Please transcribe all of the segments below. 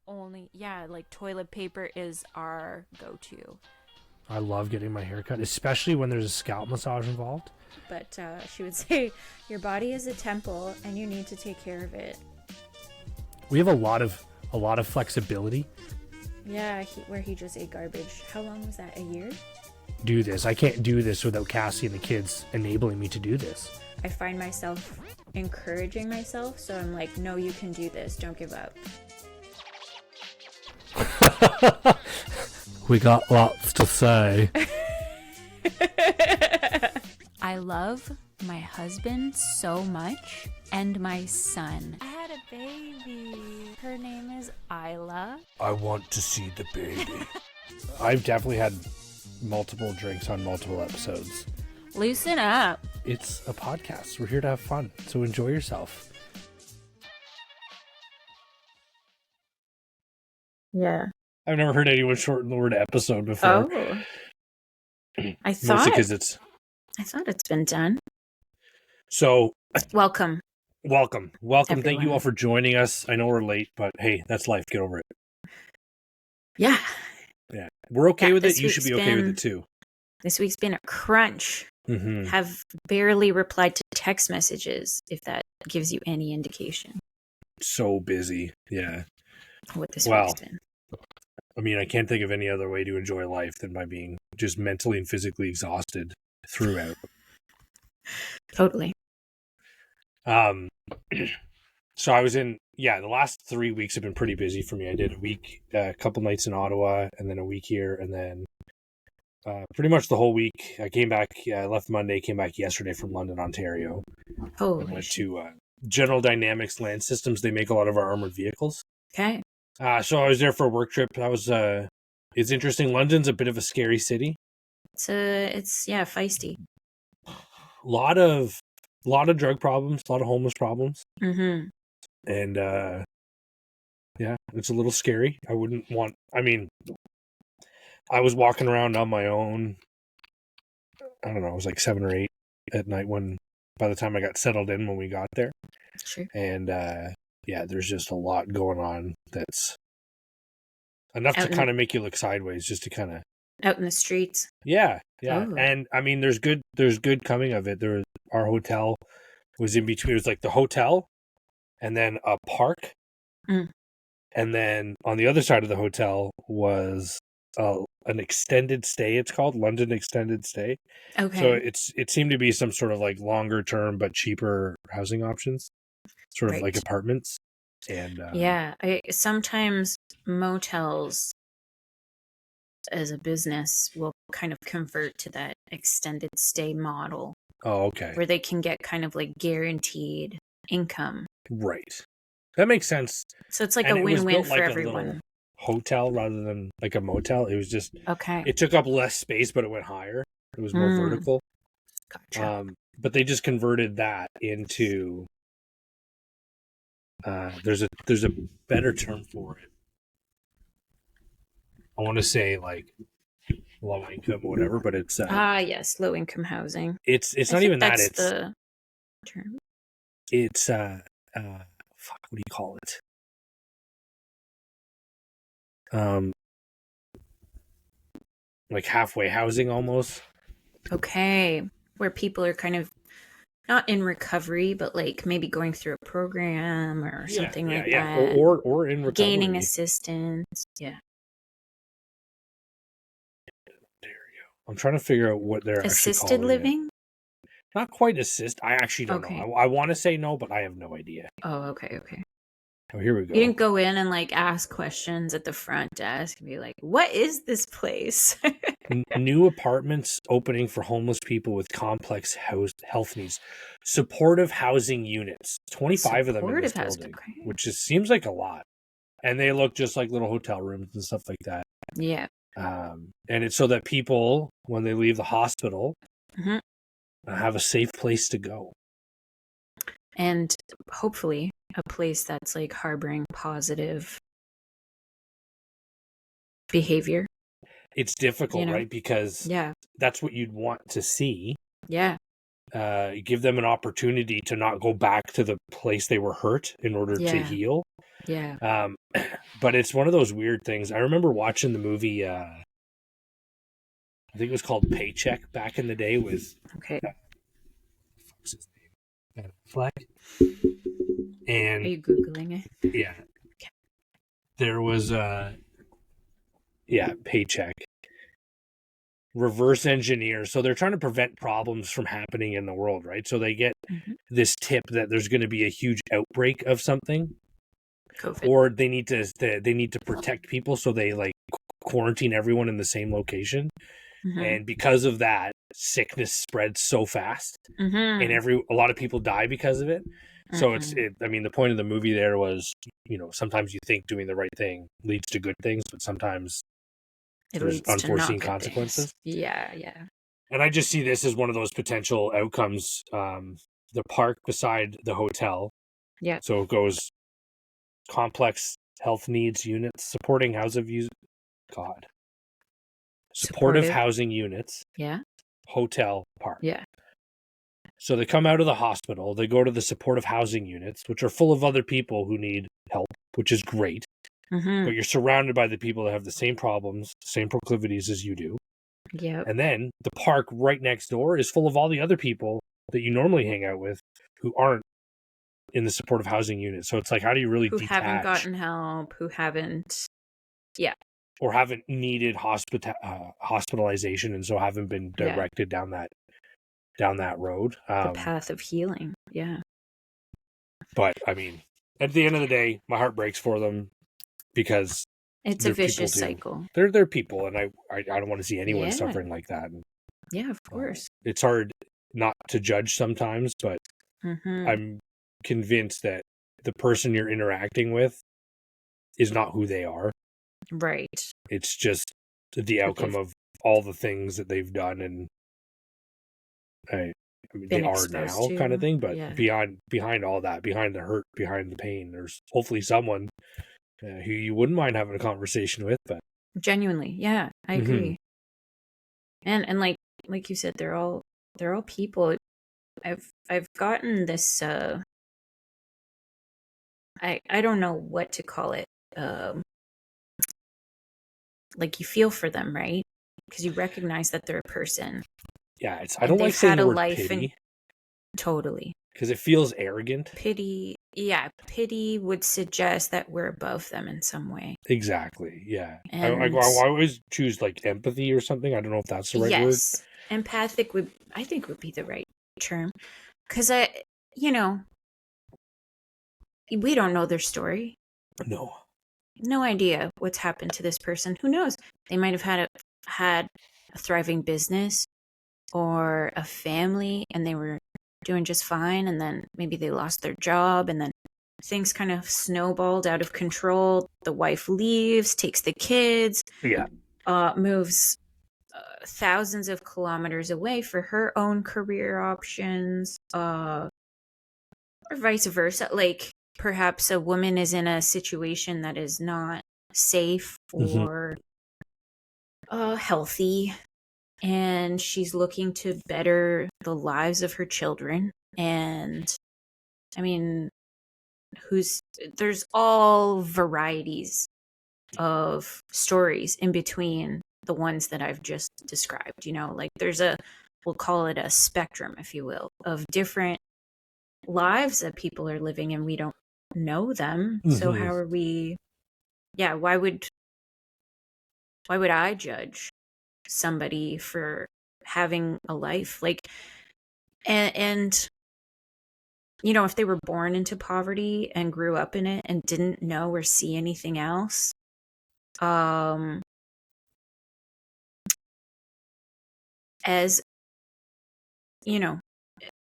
only, yeah, like toilet paper is our go-to. I love getting my hair cut, especially when there's a scalp massage involved. But she would say, your body is a temple and you need to take care of it. We have a lot of flexibility. Yeah, where he just ate garbage. How long was that? A year? Do this. I can't do this without Cassie and the kids enabling me to do this. I find myself encouraging myself, so I'm like, no, you can do this. Don't give up. We got lots to say. I love my husband so much and my son. I had a baby. Her name is Isla. I want to see the baby. I've definitely had multiple drinks on multiple episodes. Loosen up. It's a podcast. We're here to have fun, so enjoy yourself. Yeah. I've never heard anyone shorten the word episode before. Oh. I thought it's been done. So, welcome. Everyone. Thank you all Everyone. for joining us. I know we're late, but hey, that's life. Get over it. Yeah. Yeah. We're okay with it. this You should be week's okay with been- it too. This week's been a crunch. Mm-hmm. Have barely replied to text messages, if that gives you any indication So busy. Yeah. what this Wow. week's been. I mean, I can't think of any other way to enjoy life than by being just mentally and physically exhausted throughout. Totally. So I was the last 3 weeks have been pretty busy for me. I did a couple nights in Ottawa and then a week here and then pretty much the whole week. I came back, I left Monday, came back yesterday from London, Ontario. I went to General Dynamics Land Systems. They make a lot of our armored vehicles. Okay. So I was there for a work trip. It's interesting. London's a bit of a scary city. It's feisty. A lot of drug problems, a lot of homeless problems. Mm-hmm. And it's a little scary. I was walking around on my own. I don't know, it was like 7 or 8 at night by the time I got settled in when we got there. Sure. And there's just a lot going on that's enough to kind of make you look sideways, just to kind of out in the streets. Yeah. Oh. And I mean, there's good coming of it. Our hotel was in between. It was like the hotel and then a park. Mm. And then on the other side of the hotel was an extended stay. It's called London Extended Stay. Okay. So it seemed to be some sort of like longer term but cheaper housing options, sort of like apartments. And sometimes motels as a business will kind of convert to that extended stay model. Oh, okay. Where they can get kind of like guaranteed income. Right. That makes sense. So it's like a win-win for everyone. Hotel rather than like a motel. It was just okay. It took up less space, but it went higher. It was more vertical. Gotcha. But they just converted that into. There's a better term for it. I want to say like low income or whatever, but it's yes, low income housing. It's not even that. That's It's the term. It's what do you call it? Like halfway housing almost. Okay, where people are kind of not in recovery, but like maybe going through a program or something like that. Or in recovery. Gaining assistance. Yeah. There you go. I'm trying to figure out what they're assisted actually calling living. It. Not quite assist. I actually don't know. I want to say no, but I have no idea. Oh, okay. Oh, here we go. You didn't go in and like ask questions at the front desk and be like, "What is this place?" New apartments opening for homeless people with complex health needs. Supportive housing units. 25 of them in this building, which seems like a lot. And they look just like little hotel rooms and stuff like that. Yeah. And it's so that people, when they leave the hospital, have a safe place to go. And hopefully a place that's like harboring positive behavior. It's difficult, right? Because that's what you'd want to see. Yeah. Give them an opportunity to not go back to the place they were hurt in order to heal. Yeah. But it's one of those weird things. I remember watching the movie, I think it was called Paycheck back in the day with, Okay. what's his name? Ben Affleck. Are And you Googling it? yeah, there was Paycheck. Reverse engineer. So they're trying to prevent problems from happening in the world, right? So they get this tip that there's going to be a huge outbreak of something, COVID. or they need to protect people, so they like quarantine everyone in the same location. And because of that, sickness spreads so fast, and a lot of people die because of it. So I mean, the point of the movie there was, sometimes you think doing the right thing leads to good things, but sometimes It there's leads to unforeseen not good consequences. things. Yeah. And I just see this as one of those potential outcomes. The park beside the hotel. Yeah. So it goes complex health needs units, supporting supportive housing units, Yeah. hotel, park. Yeah. So they come out of the hospital, they go to the supportive housing units, which are full of other people who need help, which is great. But you're surrounded by the people that have the same problems, same proclivities as you do. Yeah. And then the park right next door is full of all the other people that you normally hang out with who aren't in the supportive housing unit. So it's like, how do you really Who detach? haven't gotten help, who haven't, or haven't needed hospitalization, and so haven't been directed down that road. The path of healing. Yeah. But I mean, at the end of the day, my heart breaks for them because It's a vicious cycle. They're people, and I don't want to see anyone suffering like that. And, yeah, of course. it's hard not to judge sometimes, but I'm convinced that the person you're interacting with is not who they are. Right. It's just the outcome of all the things that they've done, and I mean, they are now kind of thing. But behind all that, behind the hurt, behind the pain, there's hopefully someone who you wouldn't mind having a conversation with. But genuinely, yeah, I agree. And like you said, they're all people. I've gotten this. I don't know what to call it. Like you feel for them, right? Because you recognize that they're a person. Yeah, I don't like saying the word pity. Totally. Because it feels arrogant. Pity would suggest that we're above them in some way. Exactly, yeah. And I always choose like empathy or something. I don't know if that's the right word. Yes, empathic would be the right term. Because we don't know their story. No idea what's happened to this person. Who knows? They might have had a thriving business or a family, and they were doing just fine, and then maybe they lost their job, and then things kind of snowballed out of control. The wife leaves, takes the kids, moves thousands of kilometers away for her own career options, or vice versa. Like perhaps a woman is in a situation that is not safe or healthy, and she's looking to better the lives of her children. And I mean, there's all varieties of stories in between the ones that I've just described. Like there's we'll call it a spectrum, if you will, of different lives that people are living, and we don't know them. So how are we? Yeah, why would I judge somebody for having a life like, and if they were born into poverty and grew up in it and didn't know or see anything else, as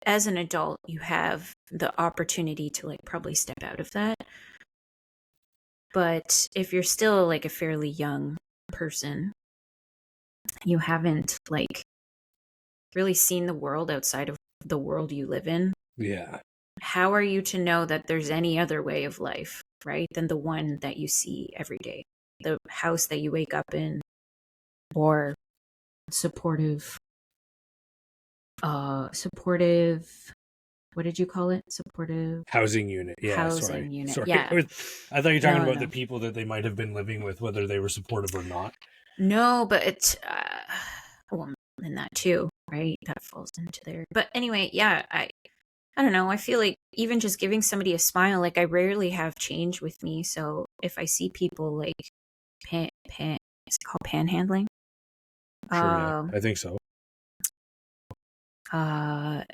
as an adult, you have the opportunity to like probably step out of that. But if you're still like a fairly young person, you haven't like really seen the world outside of the world you live in. Yeah. How are you to know that there's any other way of life, right, than the one that you see every day? The house that you wake up in, or supportive what did you call it? Supportive housing unit. Yeah, housing unit. sorry. Yeah. I thought you were talking about No. the people that they might have been living with, whether they were supportive or not. No, but it's well, and that too, right? That falls into there. But anyway, yeah, I don't know. I feel like even just giving somebody a smile, like I rarely have change with me. So if I see people like is it called panhandling? Sure, yeah, I think so. On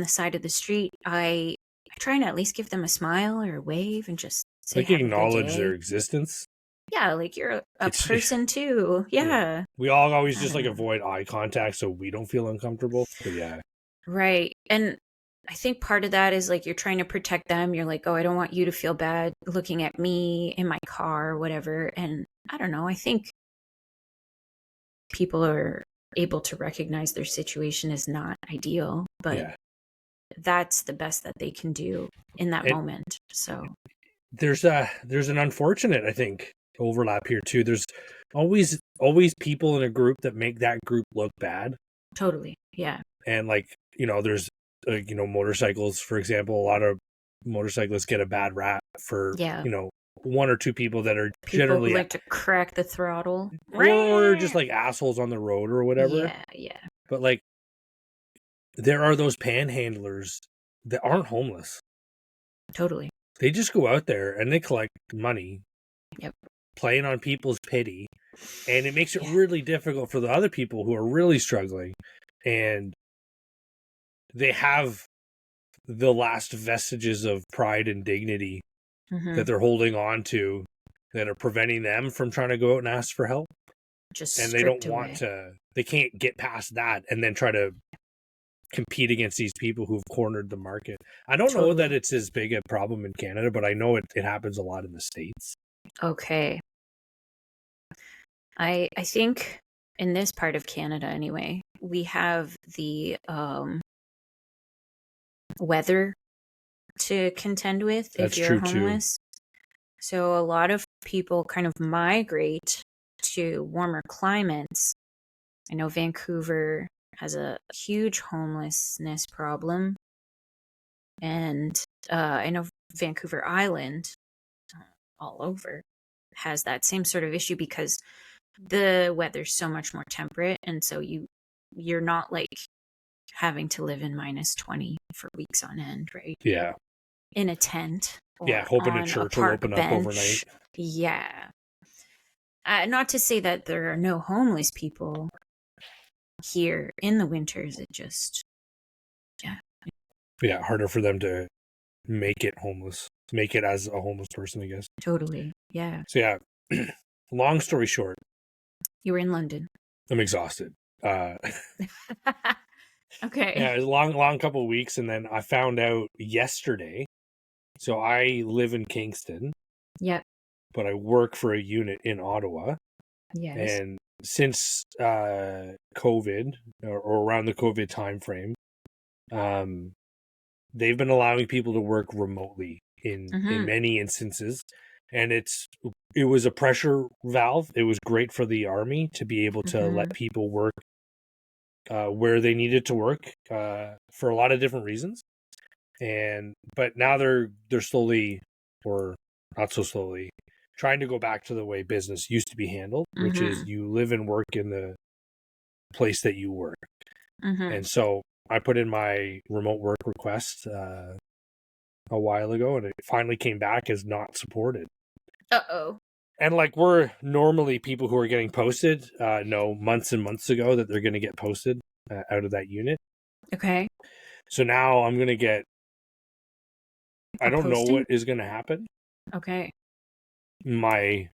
the side of the street, I try and at least give them a smile or a wave and just say Like have a good acknowledge their day. existence. Yeah, like you're a person too. Yeah. We all always just like know. avoid eye contact so we don't feel uncomfortable. But yeah. Right. And I think part of that is like you're trying to protect them. You're like, oh, I don't want you to feel bad looking at me in my car or whatever. And I don't know. I think people are able to recognize their situation is not ideal, but that's the best that they can do in that moment. So there's an unfortunate, I think, overlap here too. There's always people in a group that make that group look bad. Totally. Yeah. And like, there's motorcycles, for example. A lot of motorcyclists get a bad rap for one or two people that are generally who like to crack the throttle or just like assholes on the road or whatever. Yeah. But like, there are those panhandlers that aren't homeless. Totally. They just go out there and they collect money. Yep. Playing on people's pity. And it makes it really difficult for the other people who are really struggling. And they have the last vestiges of pride and dignity that they're holding on to that are preventing them from trying to go out and ask for help. And they don't want to, they can't get past that and then try to compete against these people who've cornered the market. I don't know that it's as big a problem in Canada, but I know it happens a lot in the States. Okay. I think in this part of Canada anyway, we have the weather to contend with if you're homeless. So a lot of people kind of migrate to warmer climates. I know Vancouver has a huge homelessness problem. And I know Vancouver Island, all over, has that same sort of issue because the weather's so much more temperate. And so you're not like having to live in -20 for weeks on end, right? Yeah. In a tent. Or hoping a church will open up overnight. Yeah. Not to say that there are no homeless people here in the winters. It just, yeah, harder for them to make it homeless. Make it as a homeless person, I guess. Totally. Yeah. So yeah, long story short. You were in London. I'm exhausted. Okay. Yeah, it was a long couple of weeks, and then I found out yesterday. So I live in Kingston. Yep. But I work for a unit in Ottawa. Yes. And since COVID or around the COVID timeframe, they've been allowing people to work remotely in many instances. And it was a pressure valve. It was great for the Army to be able to let people work where they needed to work for a lot of different reasons. But now they're slowly, or not so slowly, trying to go back to the way business used to be handled, which is you live and work in the place that you work. And so I put in my remote work request a while ago, and it finally came back as not supported. Uh-oh. And like, we're normally people who are getting posted know months and months ago that they're going to get posted out of that unit. Okay. So now I'm going to get, I don't know what is going to happen. Okay. My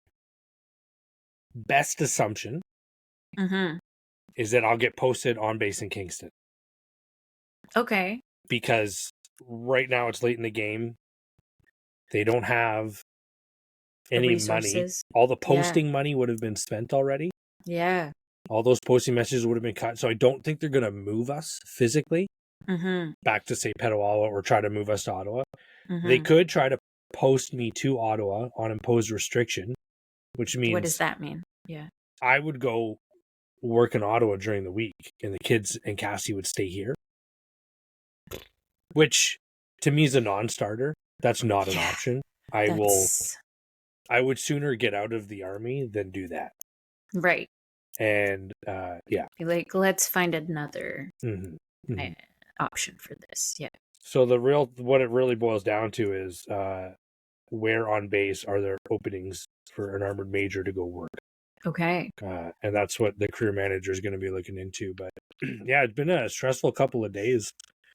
best assumption is that I'll get posted on base in Kingston. Okay. Because right now it's late in the game. They don't have any money. All the posting money would have been spent already. Yeah. All those posting messages would have been cut. So I don't think they're going to move us physically back to, say, Petawawa or try to move us to Ottawa. They could try to post me to Ottawa on imposed restriction, which means... What does that mean? Yeah. I would go work in Ottawa during the week, and the kids and Cassie would stay here. which to me is a non-starter. That's not an option. I would sooner get out of the army than do that. Right. And like, let's find another Mm-hmm. option for this. Yeah. So what it really boils down to is where on base are there openings for an armored major to go work? Okay. And that's what the career manager is going to be looking into. But yeah, it's been a stressful couple of days.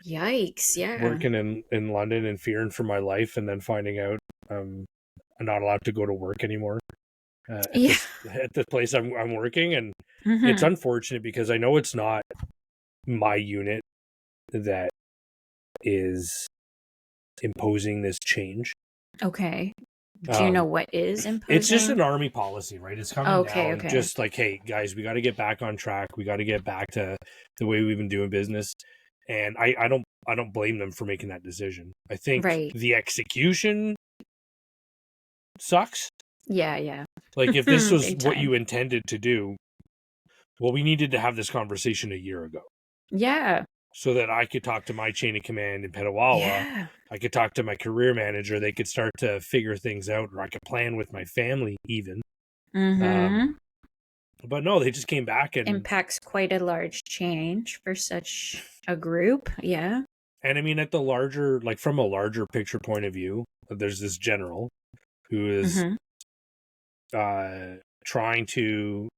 Yikes! Yeah. Working in London and fearing for my life, and then finding out I'm not allowed to go to work anymore at the place I'm working, and it's unfortunate because I know it's not my unit that is imposing this change. Okay. Do you know what is imposing? It's just an army policy, right? It's coming down. Okay. Just like, hey, guys, we got to get back on track. We got to get back to the way we've been doing business. And I don't blame them for making that decision. I think the execution sucks. Yeah. Like, if this was what you intended to do, well, we needed to have this conversation a year ago. Yeah. So that I could talk to my chain of command in Petawawa. Yeah. I could talk to my career manager. They could start to figure things out, or I could plan with my family even. But no, they just came back and impacts quite a large change for such a group. Yeah. And I mean, at the larger, like from a larger picture point of view, there's this general who is trying to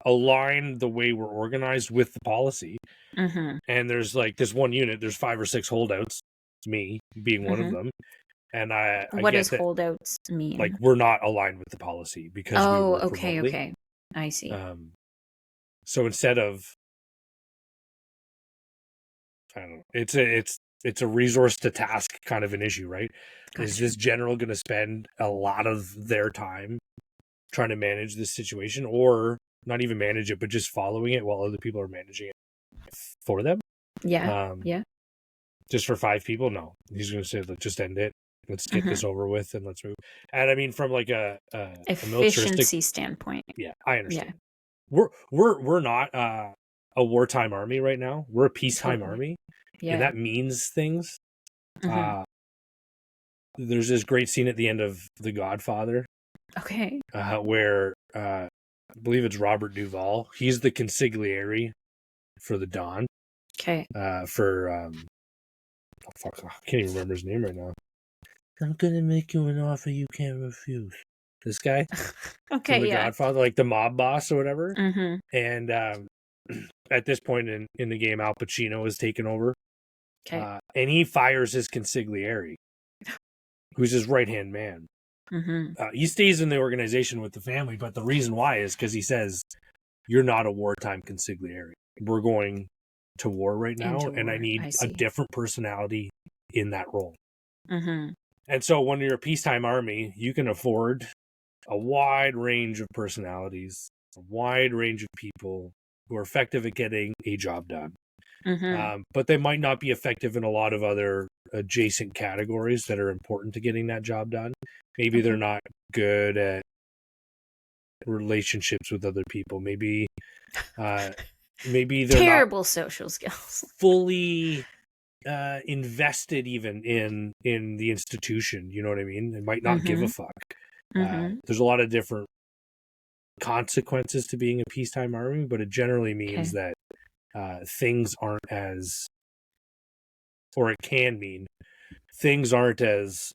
align the way we're organized with the policy. And there's like this one unit, there's 5 or 6 holdouts, me being one of them. And what does holdouts mean? Like, we're not aligned with the policy because we work remotely. Okay. I see. So instead of, I don't know, it's a resource to task kind of an issue, right? Gotcha. Is this general going to spend a lot of their time trying to manage this situation, or not even manage it, but just following it while other people are managing it for them? Yeah. Just for 5 people? No. He's going to say, let's just end it. Let's get this over with and let's move. And I mean, from like a efficiency standpoint. Yeah, I understand. Yeah. We're not a wartime army right now. We're a peacetime army. Yeah. And that means things. There's this great scene at the end of The Godfather. Okay. Where I believe it's Robert Duvall. He's the consigliere for the Don. Okay. I can't even remember his name right now. I'm gonna make you an offer you can't refuse. This guy, okay, the Godfather, like the mob boss or whatever. And at this point in the game, Al Pacino is taken over. Okay, and he fires his consigliere, who's his right hand man. He stays in the organization with the family, but the reason why is because he says, "You're not a wartime consigliere. We're going to war right now, and I need a different personality in that role." And so when you're a peacetime army, you can afford a wide range of personalities, a wide range of people who are effective at getting a job done. But they might not be effective in a lot of other adjacent categories that are important to getting that job done. Maybe they're not good at relationships with other people. Maybe they're terrible social skills. Fully invested even in the institution, you know what I mean? They might not give a fuck. There's a lot of different consequences to being a peacetime army, but it generally means that things aren't as, or it can mean things aren't as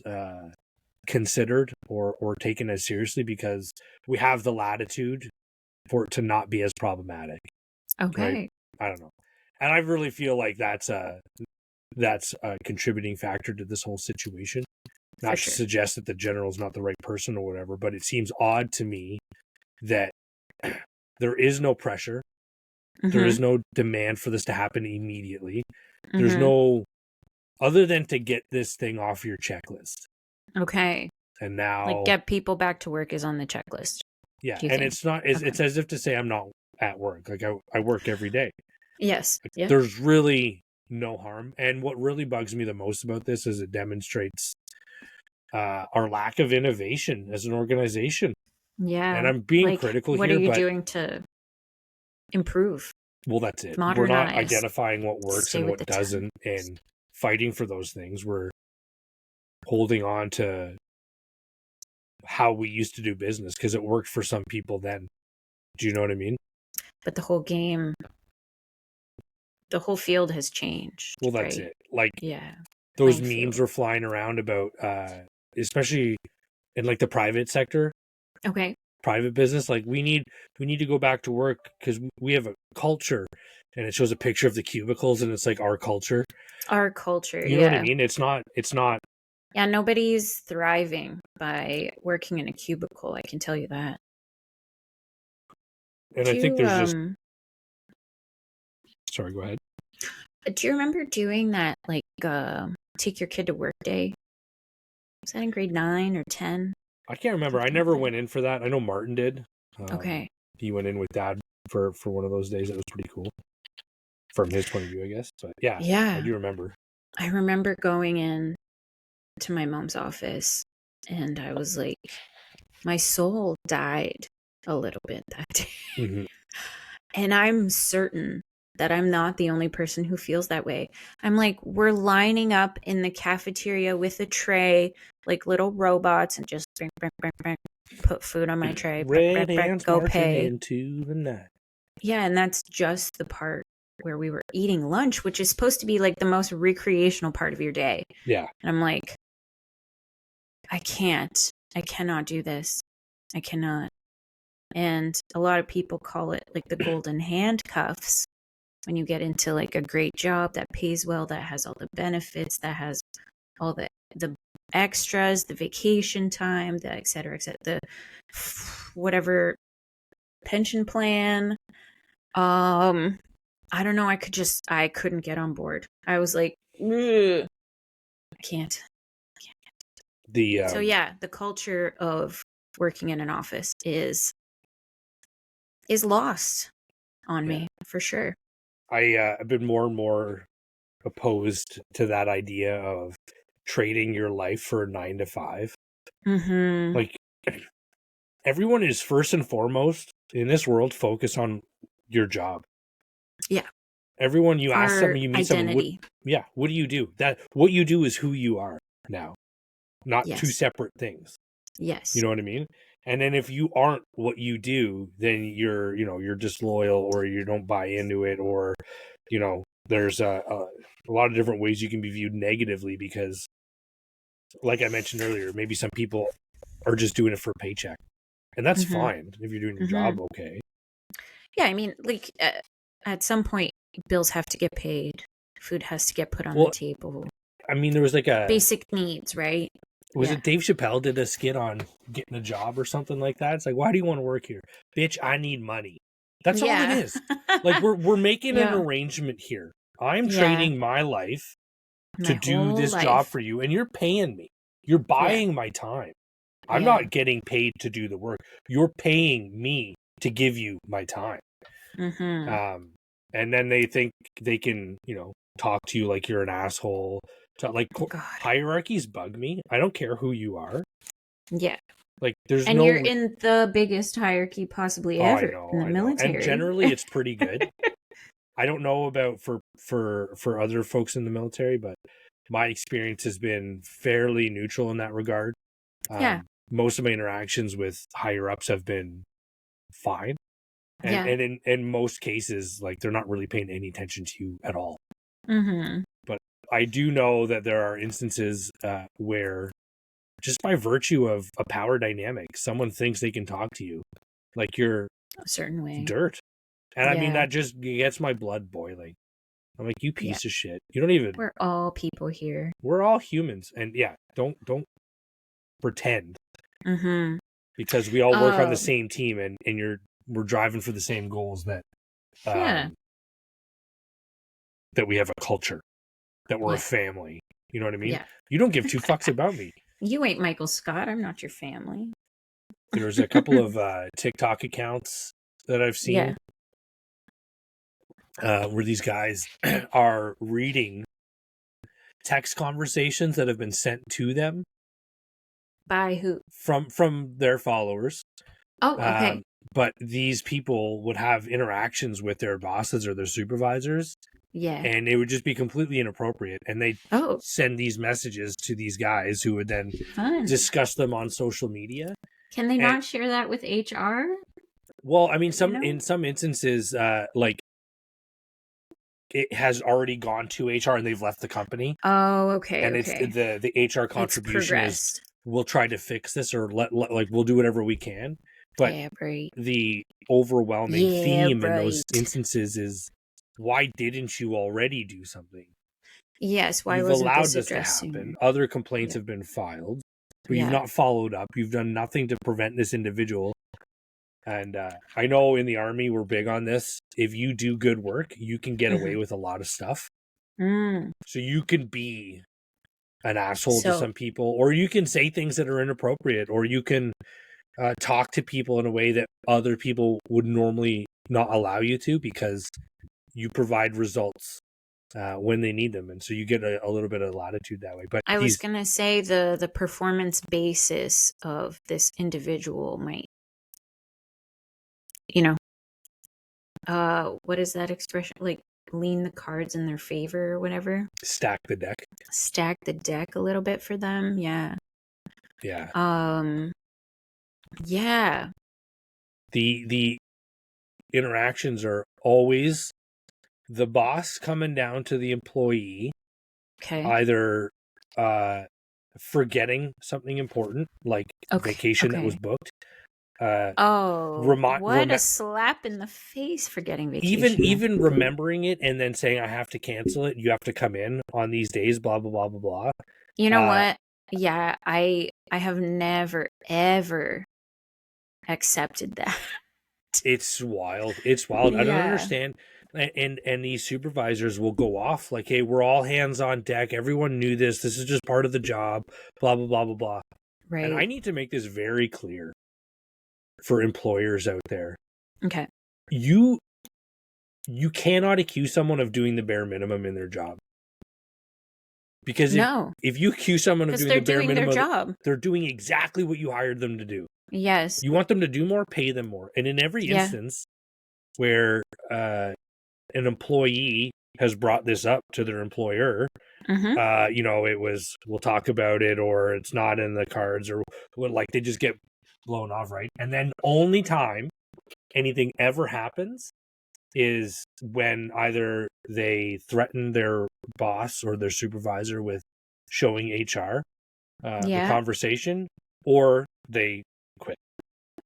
considered or taken as seriously because we have the latitude for it to not be as problematic. Right? I don't know. And I really feel like that's a contributing factor to this whole situation. Not to suggest that the general's not the right person or whatever, but it seems odd to me that there is no pressure. There is no demand for this to happen immediately. There's no, other than to get this thing off your checklist. Okay. And now, like, get people back to work is on the checklist. Yeah. And it's not, it's as if to say I'm not at work. Like I work every day. Yes. Like, there's really no harm. And what really bugs me the most about this is it demonstrates our lack of innovation as an organization. Yeah. And I'm being critical here. What are you doing to improve? Well, that's it. We're not Modernize. identifying what works Stay and with what the doesn't times. and fighting for those things. We're holding on to how we used to do business because it worked for some people then. Do you know what I mean? But the whole game, the whole field has changed. Well, that's right? it. Like Yeah. those Playing memes field. were flying around about, especially in like the private sector, Okay. private business. Like we need to go back to work because we have a culture, and it shows a picture of the cubicles, and it's like our culture. Our culture, You know what I yeah. mean? It's not. Yeah, nobody's thriving by working in a cubicle, I can tell you that. And I Do think you there's just. Sorry, go ahead. do you remember doing that like take your kid to work day? Was that in grade 9 or 10? I can't remember. I never went in for that. I know Martin did. Okay. He went in with Dad for one of those days. It was pretty cool from his point of view, I guess. But yeah, I Yeah. do remember. I remember going in to my mom's office and I was like, my soul died a little bit that day. Mm-hmm. And I'm certain that I'm not the only person who feels that way. I'm like, we're lining up in the cafeteria with a tray, like little robots, and just bang, bang, bang, bang, put food on my tray. Red ants Go marching pay. into the night. Yeah, and that's just the part where we were eating lunch, which is supposed to be like the most recreational part of your day. Yeah. And I'm like, I cannot do this. I cannot. And a lot of people call it like the golden handcuffs when you get into like a great job that pays well, that has all the benefits, that has all the extras, the vacation time, the et cetera, the whatever pension plan. I don't know. I couldn't get on board. I was like, ugh, I can't. So yeah, the culture of working in an office is lost on me for sure. I've been more and more opposed to that idea of trading your life for a 9 to 5. Mm-hmm. Like everyone is first and foremost in this world focused on your job. Yeah. Everyone you ask someone, you meet identity. someone, what do you do? That what you do is who you are now, not two separate things. Yes. You know what I mean? And then if you aren't what you do, then you're disloyal or you don't buy into it, or there's a lot of different ways you can be viewed negatively because, like I mentioned earlier, maybe some people are just doing it for a paycheck, and that's fine if you're doing your job okay. Yeah, I mean, like at some point, bills have to get paid, food has to get put on the table. I mean, there was like a basic needs, right? Was it Dave Chappelle did a skit on getting a job or something like that? It's like, why do you want to work here? Bitch, I need money. That's all it is. Like we're making an arrangement here. I'm trading my life to do this job for you, and you're paying me. You're buying my time. I'm not getting paid to do the work. You're paying me to give you my time. Mm-hmm. And then they think they can, talk to you like you're an asshole. Like hierarchies bug me. I don't care who you are. Yeah. Like there's and you're in the biggest hierarchy possibly ever in the military. And generally it's pretty good. I don't know about for other folks in the military, but my experience has been fairly neutral in that regard. Most of my interactions with higher ups have been fine. And in most cases, like they're not really paying any attention to you at all. Mm-hmm. But I do know that there are instances where just by virtue of a power dynamic, someone thinks they can talk to you like you're a certain way. Dirt. And I mean, that just gets my blood boiling. I'm like, you piece of shit. You don't even... We're all people here. We're all humans. And don't pretend. Mm-hmm. Because we all work on the same team and we're driving for the same goals that we have a culture, that we're a family. You know what I mean? You don't give two fucks about me. You ain't Michael Scott. I'm not your family. There's a couple of TikTok accounts that I've seen where these guys are reading text conversations that have been sent to them. By who? From their followers. Oh, okay. but these people would have interactions with their bosses or their supervisors, and it would just be completely inappropriate. And they send these messages to these guys who would then discuss them on social media. Can they not share that with HR? Well, I mean, in some instances, like it has already gone to HR and they've left the company. Oh, okay. And it's the HR contribution is we'll try to fix this, or like we'll do whatever we can. But the overwhelming theme in those instances is, why didn't you already do something? Yes, why you've wasn't allowed this this to addressed happen? sooner? Other complaints have been filed, but you've not followed up. You've done nothing to prevent this individual. And I know in the Army we're big on this. If you do good work, you can get away with a lot of stuff. So you can be an asshole to some people, or you can say things that are inappropriate, or you can talk to people in a way that other people would normally not allow you to, because you provide results when they need them, and so you get a little bit of latitude that way. But I was gonna say the performance basis of this individual might, what is that expression? Like, lean the cards in their favor or whatever. Stack the deck. Stack the deck a little bit for them. Yeah. Yeah. Yeah. The interactions are always the boss coming down to the employee, either forgetting something important, like vacation that was booked. What a slap in the face for getting vacation. Even remembering it and then saying, I have to cancel it, you have to come in on these days, blah blah blah blah blah. You know what? Yeah, I have never ever accepted that. It's wild. It's wild. I don't understand. And these supervisors will go off like, hey, we're all hands on deck. Everyone knew this. This is just part of the job. Blah blah blah blah blah. Right. And I need to make this very clear for employers out there. Okay. You cannot accuse someone of doing the bare minimum in their job. Because if you accuse someone of doing the bare minimum, job. They're doing exactly what you hired them to do. Yes. You want them to do more, pay them more. And in every instance where an employee has brought this up to their employer, it was, we'll talk about it, or it's not in the cards, or like they just get blown off, right? And then only time anything ever happens is when either they threaten their boss or their supervisor with showing HR the conversation, or they quit.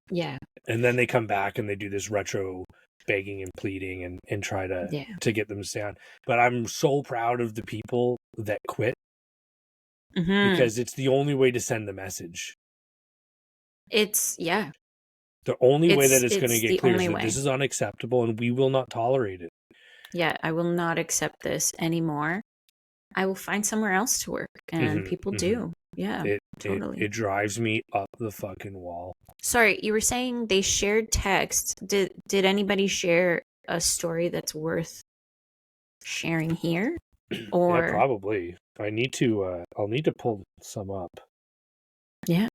Yeah. And then they come back and they do this retro begging and pleading and try to get them to stay on. But I'm so proud of the people that quit, because it's the only way to send the message. The only way that it's going to get clear is that this is unacceptable and we will not tolerate it. Yeah, I will not accept this anymore. I will find somewhere else to work. And people do. Yeah, totally. It drives me up the fucking wall. Sorry, you were saying they shared text. Did anybody share a story that's worth sharing here? Or probably. I'll need to pull some up. Yeah.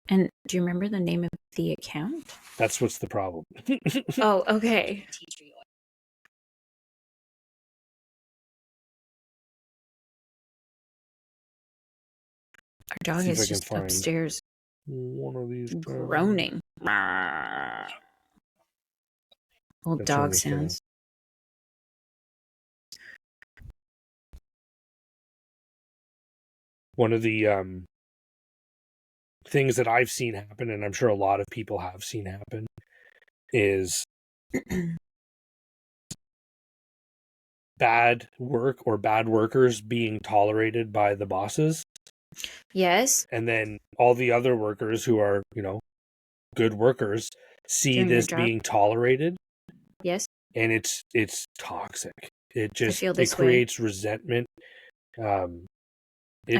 And do you remember the name of the account? That's what's the problem. Oh, okay. Our dog is just upstairs. One of these groaning. Old dog sounds. One of the things that I've seen happen, and I'm sure a lot of people have seen happen, is bad work or bad workers being tolerated by the bosses. Yes. And then all the other workers who are, good workers see this being tolerated. Yes. And it's toxic. It creates resentment. I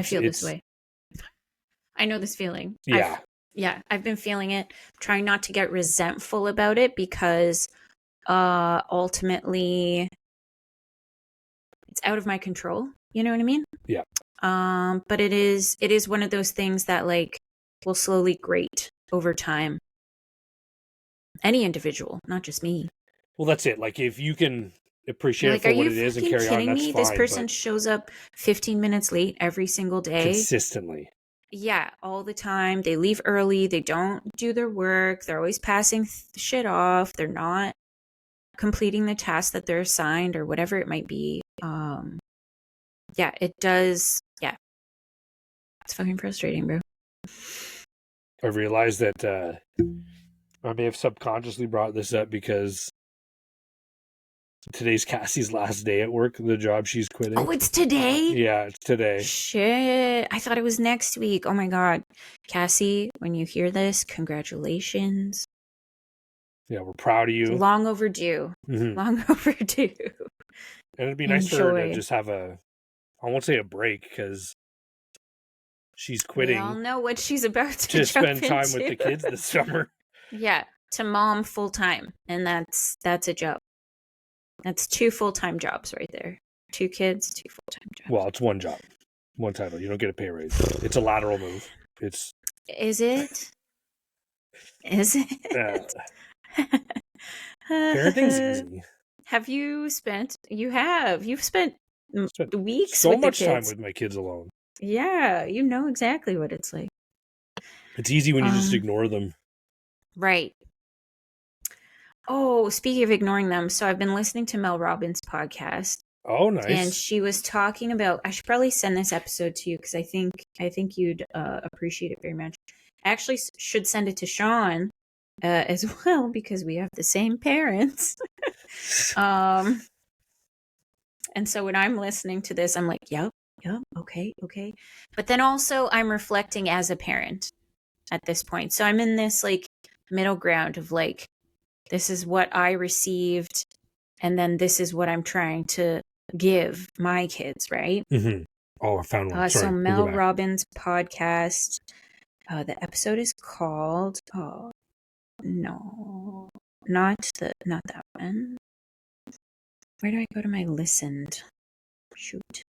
feel this way. I know this feeling. Yeah. I've been feeling it, trying not to get resentful about it, because ultimately it's out of my control. You know what I mean? Yeah. But it is one of those things that will slowly grate over time. Any individual, not just me. Well, that's it. Like, if you can appreciate You're it like, for are what you it is and fucking carry on, kidding that's me? fine. This person But shows up 15 minutes late every single day. consistently. Yeah, all the time. They leave early. They don't do their work. They're always passing shit off. They're not completing the task that they're assigned or whatever it might be. Yeah, it does. Yeah, it's fucking frustrating, bro. I realized that I may have subconsciously brought this up because today's Cassie's last day at work, the job she's quitting. Oh, it's today? Yeah, it's today. Shit. I thought it was next week. Oh my God. Cassie, when you hear this, congratulations. Yeah, we're proud of you. Long overdue. Mm-hmm. Long overdue. And it'd be nice for her to just have I won't say a break, because she's quitting. We all know what she's about to spend time into. with the kids this summer. Yeah, to mom full time. And that's a job. That's 2 full-time jobs right there. 2 kids, 2 full-time jobs. Well, it's one job, one title. You don't get a pay raise. It's a lateral move. Is it? Parenting's easy. You've spent weeks so with much the kids. time with my kids alone. Yeah, you know exactly what it's like. It's easy when you just ignore them. Right. Oh, speaking of ignoring them, so I've been listening to Mel Robbins' podcast. Oh, nice. And she was talking about, I should probably send this episode to you because I think you'd appreciate it very much. I actually should send it to Sean as well because we have the same parents. And so when I'm listening to this, I'm like, yep, okay. But then also I'm reflecting as a parent at this point. So I'm in this like middle ground of like, this is what I received, and then this is what I'm trying to give my kids, right? Mm-hmm. Oh, I found one. Sorry, so Mel Robbins' podcast, the episode is called, no, not that one. Where do I go to my listened? Shoot.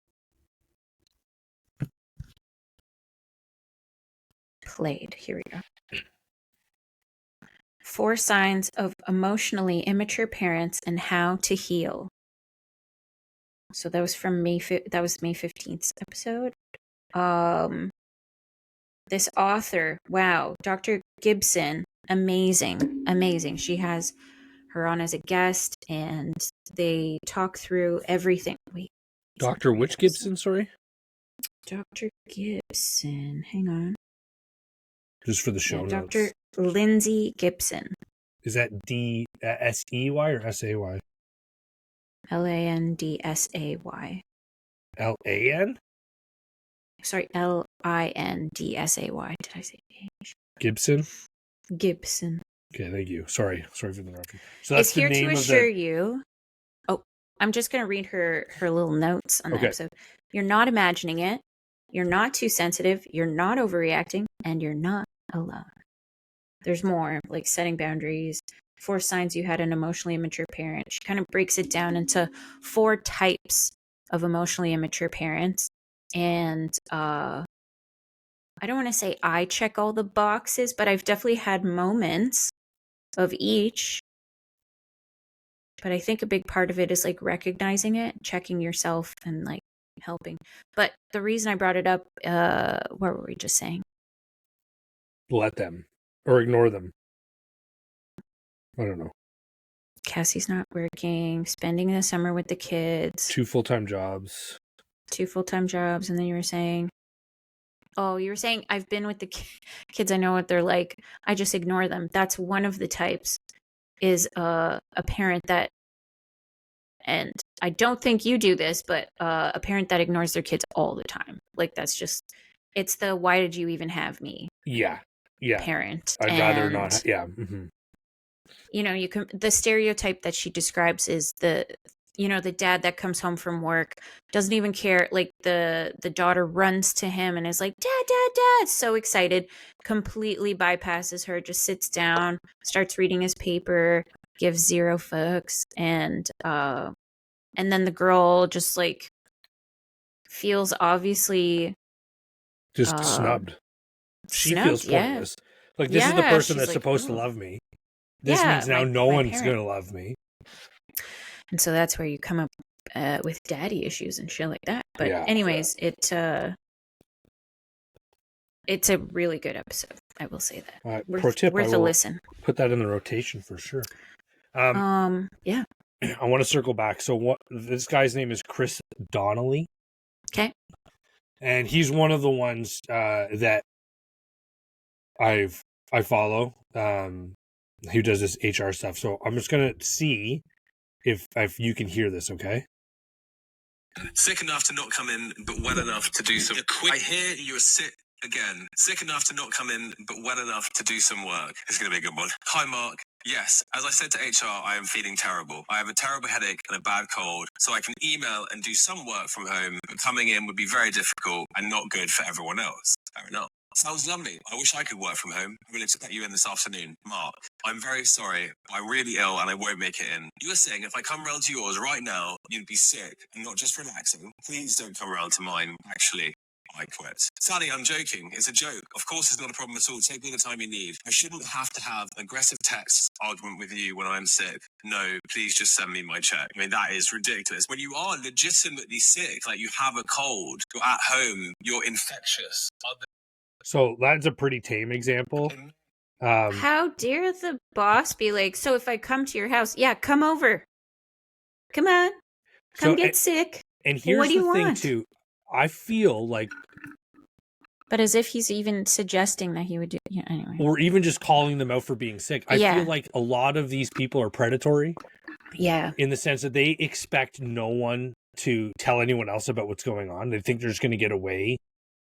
Played. Here we go. 4 signs of emotionally immature parents and how to heal. So that was from May 15th episode. This author, wow, Dr. Gibson, amazing. She has her on as a guest and they talk through everything. Wait. Dr. Which Gibson, sorry? Dr. Gibson, hang on. Just for the show notes. Dr. Lindsay Gibson. Is that D-S-E-Y or S-A-Y? Landsay. L-A-N? Sorry, Lindsay. Did I say H? Gibson? Gibson. Okay, thank you. Sorry for the interruption. So that's it's here the name to assure you. Oh, I'm just going to read her little notes on the episode. You're not imagining it. You're not too sensitive. You're not overreacting. And you're not alone. There's more, like setting boundaries. 4 signs you had an emotionally immature parent. She kind of breaks it down into 4 types of emotionally immature parents. And I don't want to say I check all the boxes, but I've definitely had moments of each. But I think a big part of it is like recognizing it, checking yourself, and like helping. But the reason I brought it up, what were we just saying? Let them. Or ignore them. I don't know. Cassie's not working, spending the summer with the kids. 2 full-time jobs. 2 full-time jobs. And then you were saying, I've been with the kids. I know what they're like. I just ignore them. That's one of the types, is a parent that, and I don't think you do this, but a parent that ignores their kids all the time. Like that's just, it's the why did you even have me? Yeah. Parent. I'd rather not. Yeah. Mm-hmm. You know, the stereotype that she describes is the dad that comes home from work, doesn't even care. Like the daughter runs to him and is like, dad, so excited, completely bypasses her, just sits down, starts reading his paper, gives 0 fucks. And then the girl just like feels obviously just snubbed. She feels pointless. Like this is the person that's like, supposed to love me. This Yeah, means now no my one's parent. going to love me. And so that's where you come up with daddy issues and shit like that. But Yeah. anyways, it's a really good episode. I will say that. Pro tip, worth a listen. Put that in the rotation for sure. Yeah. I want to circle back. So this guy's name is Chris Donnelly. Okay. And he's one of the ones that I follow who does this HR stuff. So I'm just going to see if you can hear this, okay? Sick enough to not come in, but well enough to do some quick. I hear you are sick again. Sick enough to not come in, but well enough to do some work. It's going to be a good one. Hi, Mark. Yes, as I said to HR, I am feeling terrible. I have a terrible headache and a bad cold, so I can email and do some work from home, but coming in would be very difficult and not good for everyone else. Fair enough. Sounds lovely. I wish I could work from home. I'm going to get you in this afternoon. Mark, I'm very sorry. I'm really ill and I won't make it in. You were saying if I come round to yours right now, you'd be sick and not just relaxing. Please don't come round to mine. Actually, I quit. Sally, I'm joking. It's a joke. Of course, it's not a problem at all. Take all the time you need. I shouldn't have to have an aggressive text argument with you when I'm sick. No, please just send me my check. I mean, that is ridiculous. When you are legitimately sick, like you have a cold, you're at home, you're infectious. So that's a pretty tame example. How dare the boss be like, so if I come to your house, yeah, come over. Come on. Come get sick. And here's what do you the thing, want? too. I feel like... But as if he's even suggesting that he would do... Yeah, anyway. Or even just calling them out for being sick. I feel like a lot of these people are predatory. Yeah. In the sense that they expect no one to tell anyone else about what's going on. They think they're just going to get away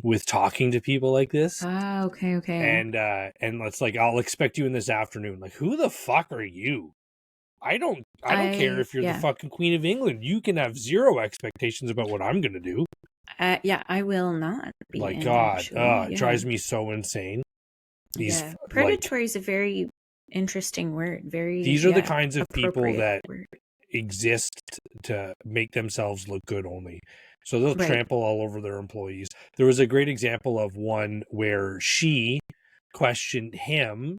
with talking to people like this. Ah, okay. And it's like, I'll expect you in this afternoon. Like, who the fuck are you? I don't care if you're the fucking Queen of England. You can have zero expectations about what I'm going to do. Yeah, I will not be. Like, God, it drives me so insane. Predatory is a very interesting word. These are the kinds of people that word. Exist to make themselves look good only. So they'll trample all over their employees. There was a great example of one where she questioned him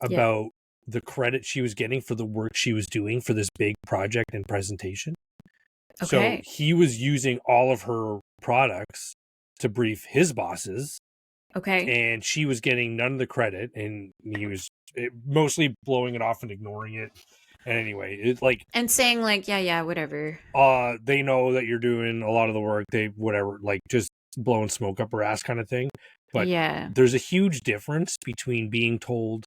about the credit she was getting for the work she was doing for this big project and presentation. Okay. So he was using all of her products to brief his bosses. Okay. And she was getting none of the credit, and he was mostly blowing it off and ignoring it. And anyway, it's like... And saying like, yeah, whatever. They know that you're doing a lot of the work. They, whatever, like just blowing smoke up her ass kind of thing. But there's a huge difference between being told,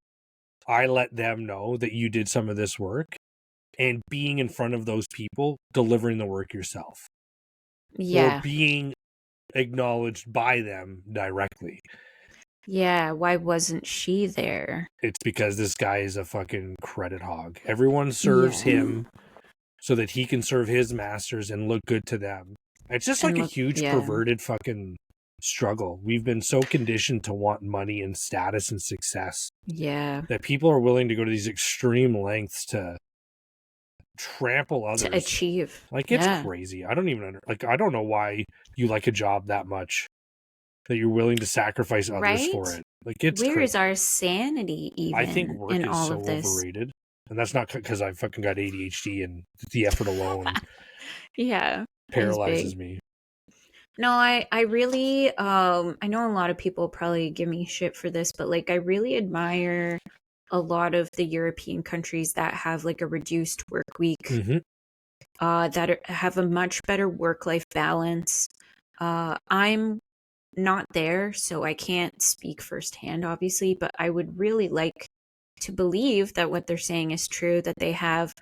I let them know that you did some of this work, and being in front of those people, delivering the work yourself. Yeah. Or being acknowledged by them directly. Yeah, why wasn't she there? It's because this guy is a fucking credit hog. Everyone serves him so that he can serve his masters and look good to them. It's just like a huge perverted fucking struggle. We've been so conditioned to want money and status and success. Yeah. That people are willing to go to these extreme lengths to trample others. To achieve. Like, it's crazy. I don't even I don't know why you like a job that much. That you're willing to sacrifice others for it. Like, it's Where crazy. is our sanity even? I think work in is all so of this? overrated. And that's not because I fucking got ADHD and the effort alone paralyzes me. No, I really, I know a lot of people probably give me shit for this, but like, I really admire a lot of the European countries that have like a reduced work week, that have a much better work-life balance. I'm not there, so I can't speak firsthand, obviously, but I would really like to believe that what they're saying is true, that they have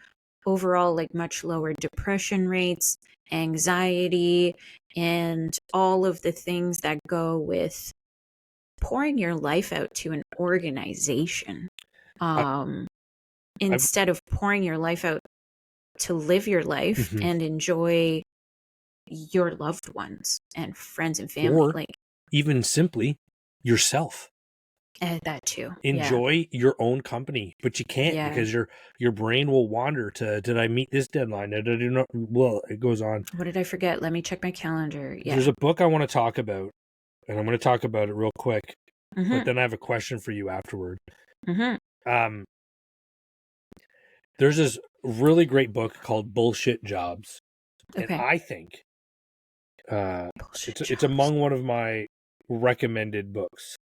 overall like much lower depression rates, anxiety, and all of the things that go with pouring your life out to an organization, instead of pouring your life out to live your life and enjoy your loved ones and friends and family, or even simply yourself. That too. Enjoy your own company, but you can't because your brain will wander to, did I meet this deadline? Did I do not? Well, it goes on. What did I forget? Let me check my calendar. Yeah. There's a book I want to talk about, and I'm going to talk about it real quick, but then I have a question for you afterward. There's this really great book called Bullshit Jobs. Okay. And I think Bullshit it's jobs. among one of my recommended books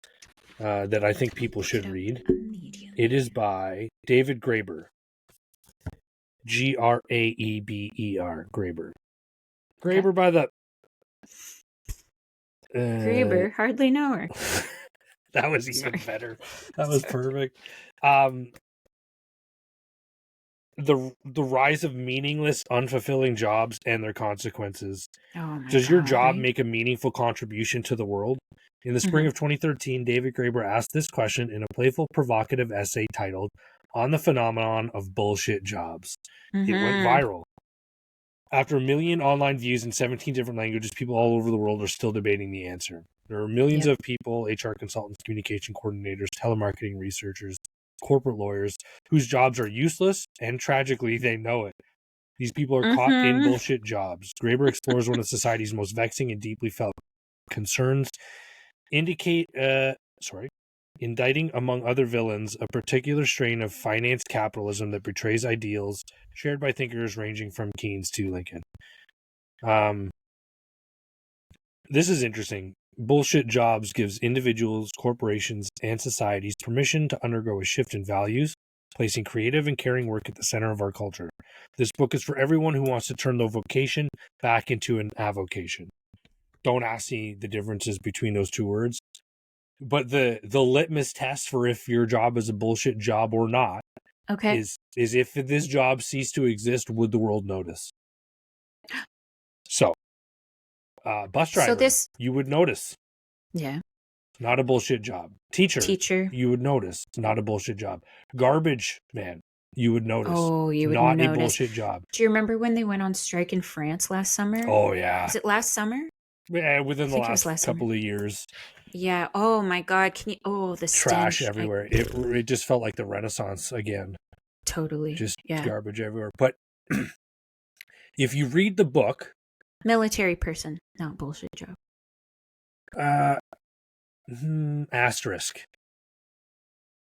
that I think people should read. It is by David Graeber. Graeber. Graeber. Graeber by the... Graeber, hardly know her. That was even Sorry. better. That was perfect. The rise of meaningless, unfulfilling jobs and their consequences. Oh my Does your God, job right? make a meaningful contribution to the world? In the spring of 2013, David Graeber asked this question in a playful, provocative essay titled "On the Phenomenon of Bullshit Jobs." It went viral. After 1 million online views in 17 different languages, people all over the world are still debating the answer. There are millions of people, HR consultants, communication coordinators, telemarketing researchers, corporate lawyers, whose jobs are useless, and tragically, they know it. These people are caught in bullshit jobs. Graeber explores one of society's most vexing and deeply felt concerns, indicting, among other villains, a particular strain of finance capitalism that betrays ideals shared by thinkers ranging from Keynes to Lincoln. This is interesting. Bullshit jobs gives individuals, corporations, and societies permission to undergo a shift in values, placing creative and caring work at the center of our culture. This book is for everyone who wants to turn their vocation back into an avocation. Don't ask me the differences between those two words. But the litmus test for if your job is a bullshit job or not is if this job ceased to exist, would the world notice? So, bus driver, you would notice. Yeah. Not a bullshit job. Teacher, you would notice. Not a bullshit job. Garbage man, you would notice. Oh, you would not notice. A bullshit job. Do you remember when they went on strike in France last summer? Oh, yeah. Was it last summer? Yeah, within the last couple summer. of years. Yeah. Oh my God. Can you? Oh, the trash stench. everywhere. It just felt like the Renaissance again. Totally. Just garbage everywhere. But if you read the book, military person, not bullshit job. Asterisk.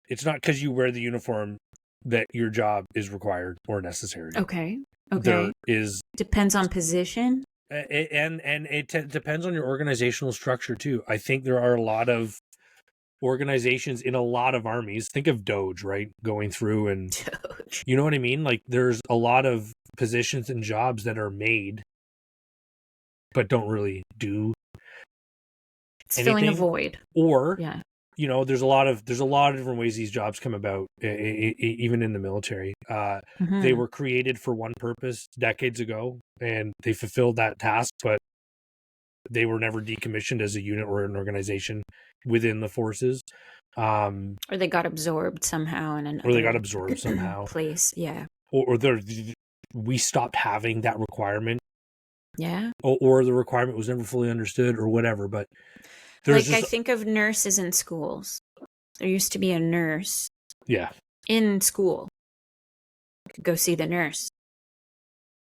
It's not because you wear the uniform that your job is required or necessary. Okay. There is depends on position. And it depends on your organizational structure too. I think there are a lot of organizations in a lot of armies. Think of Doge, right? Going through and Doge. You know what I mean? Like there's a lot of positions and jobs that are made but don't really do it's anything. Filling a void. Or you know, there's a lot of different ways these jobs come about, even in the military. They were created for one purpose decades ago, and they fulfilled that task, but they were never decommissioned as a unit or an organization within the forces. Or they got absorbed somehow in another place. Yeah. Or we stopped having that requirement. Yeah. Or the requirement was never fully understood or whatever, but I think of nurses in schools. There used to be a nurse. Yeah. In school. You could go see the nurse.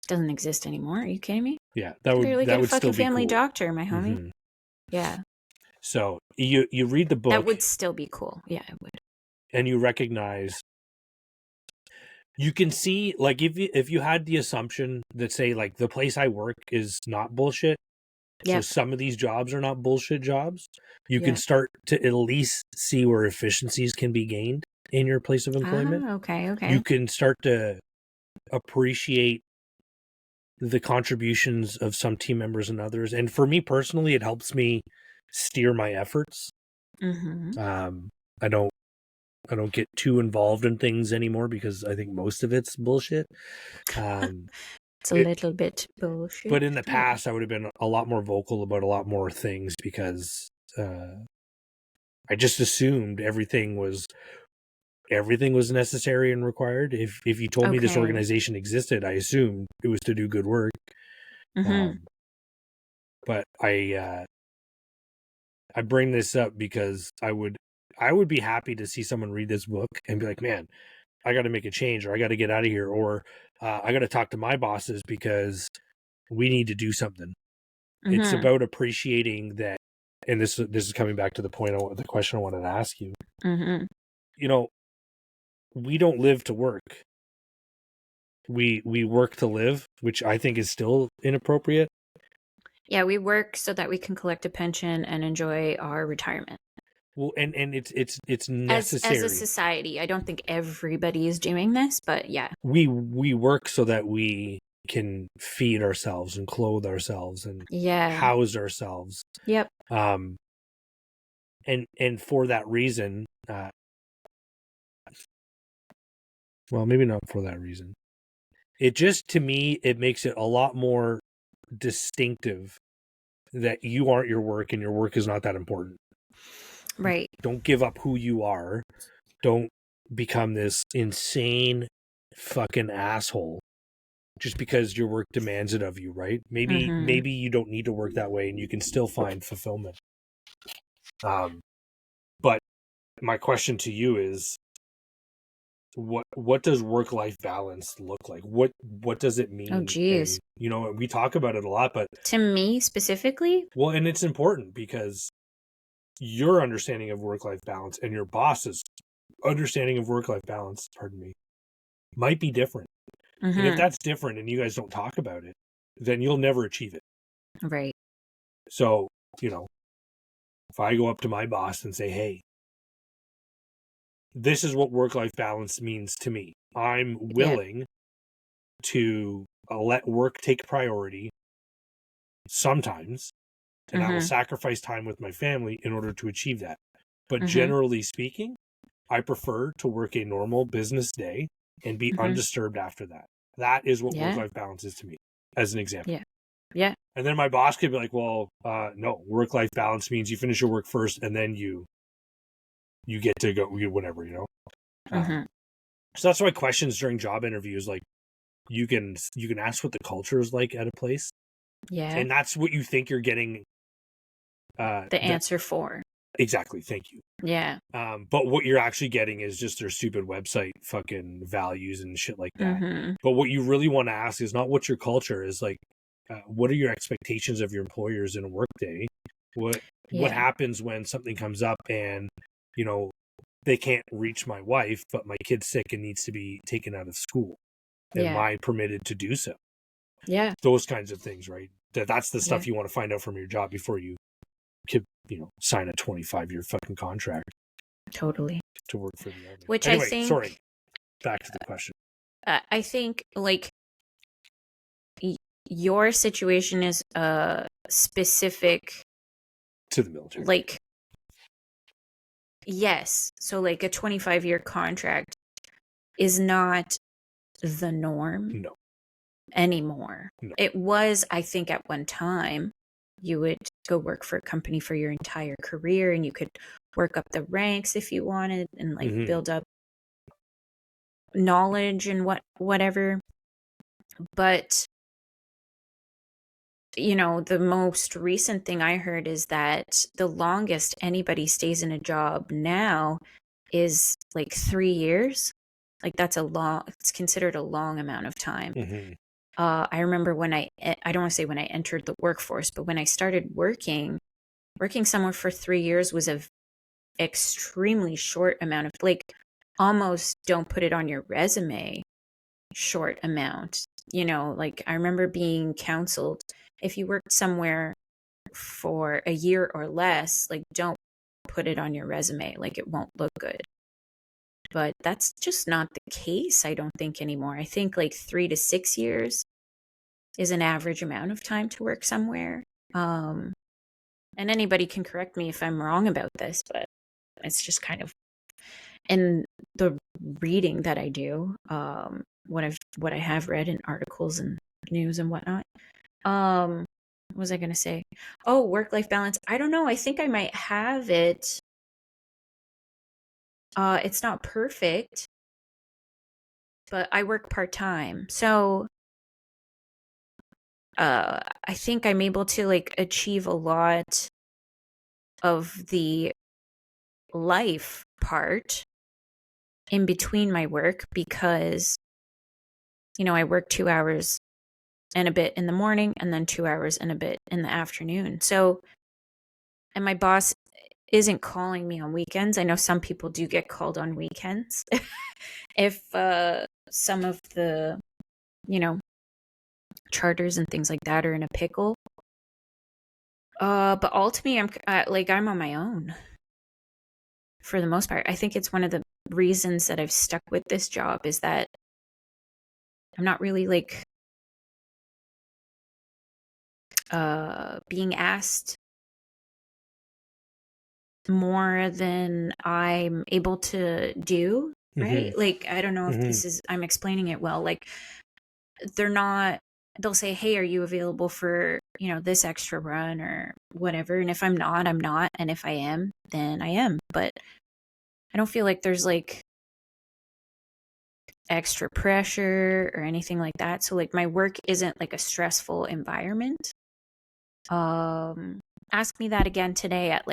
Doesn't exist anymore. Are you kidding me? Yeah, that would get a fucking family cool. doctor, my homie. Mm-hmm. Yeah. So you read the book. That would still be cool. Yeah, it would. And you recognize. You can see, like, if you had the assumption that, say, like, the place I work is not bullshit. So some of these jobs are not bullshit jobs. You can start to at least see where efficiencies can be gained in your place of employment. Okay. You can start to appreciate the contributions of some team members and others. And for me personally, it helps me steer my efforts. I don't get too involved in things anymore because I think most of it's bullshit. It's a little bit bullshit. But in the past, I would have been a lot more vocal about a lot more things because I just assumed everything was necessary and required. If you told me this organization existed, I assumed it was to do good work. But I bring this up because I would be happy to see someone read this book and be like, man, I got to make a change, or I got to get out of here, or I got to talk to my bosses because we need to do something. It's about appreciating that. And this is coming back to the question I wanted to ask you. You know, we don't live to work. we work to live, which I think is still inappropriate. Yeah, we work so that we can collect a pension and enjoy our retirement. Well, and it's necessary. As a society, I don't think everybody is doing this, but yeah. We work so that we can feed ourselves and clothe ourselves and house ourselves. Yep. And for that reason, well, maybe not for that reason. It just, to me, it makes it a lot more distinctive that you aren't your work and your work is not that important. Right. Don't give up who you are. Don't become this insane fucking asshole just because your work demands it of you, right? Maybe you don't need to work that way and you can still find fulfillment. But my question to you is, what does work-life balance look like? What does it mean? Oh, geez. And, you know, we talk about it a lot, but to me specifically, well, and it's important because your understanding of work-life balance and your boss's understanding of work-life balance, might be different. And if that's different and you guys don't talk about it, then you'll never achieve it. Right. So, you know, if I go up to my boss and say, hey, this is what work-life balance means to me. I'm willing to let work take priority sometimes, and I will sacrifice time with my family in order to achieve that. But generally speaking, I prefer to work a normal business day and be undisturbed after that. That is what work-life balance is to me, as an example. Yeah. Yeah. And then my boss could be like, well, no, work-life balance means you finish your work first and then you get to go, whatever, you know? So that's why questions during job interviews, like, you can ask what the culture is like at a place. Yeah. And that's what you think you're getting. The answer for. Exactly. Thank you. Yeah. But what you're actually getting is just their stupid website fucking values and shit like that. But what you really want to ask is not what your culture is like. What are your expectations of your employers in a workday? What happens when something comes up and, you know, they can't reach my wife, but my kid's sick and needs to be taken out of school? Am I permitted to do so? Yeah. Those kinds of things, right? That's the stuff you want to find out from your job before you could, you know, sign a 25-year fucking contract. Totally. To work for the army. Which anyway, I think... Sorry. Back to the question. I think, like, your situation is specific... To the military. Like, yes. So, like, a 25-year contract is not the norm. No. Anymore. No. It was, I think, at one time, you would go work for a company for your entire career and you could work up the ranks if you wanted and like build up knowledge and whatever. But, you know, the most recent thing I heard is that the longest anybody stays in a job now is like 3 years. Like, it's considered a long amount of time. I remember when I don't want to say when I entered the workforce, but when I started working somewhere for 3 years was a extremely short amount of, like, almost don't put it on your resume short amount. You know, like, I remember being counseled, if you worked somewhere for a year or less, like, don't put it on your resume. Like, it won't look good. But that's just not the case, I don't think, anymore. I think like 3 to 6 years is an average amount of time to work somewhere. And anybody can correct me if I'm wrong about this, but it's just kind of in the reading that I do, what I have read in articles and news and whatnot. What was I going to say? Oh, work-life balance. I don't know. I think I might have it. It's not perfect, but I work part-time. So I think I'm able to like achieve a lot of the life part in between my work because, you know, I work 2 hours and a bit in the morning and then 2 hours and a bit in the afternoon. So, and my boss isn't calling me on weekends. I know some people do get called on weekends. If some of the charters and things like that are in a pickle. But ultimately, I'm on my own for the most part. I think it's one of the reasons that I've stuck with this job is that I'm not really being asked more than I'm able to do, right? I don't know if I'm explaining it well. They'll say, hey, are you available for, this extra run or whatever? And if I'm not, I'm not. And if I am, then I am. But I don't feel like there's extra pressure or anything like that. So my work isn't a stressful environment. Ask me that again today at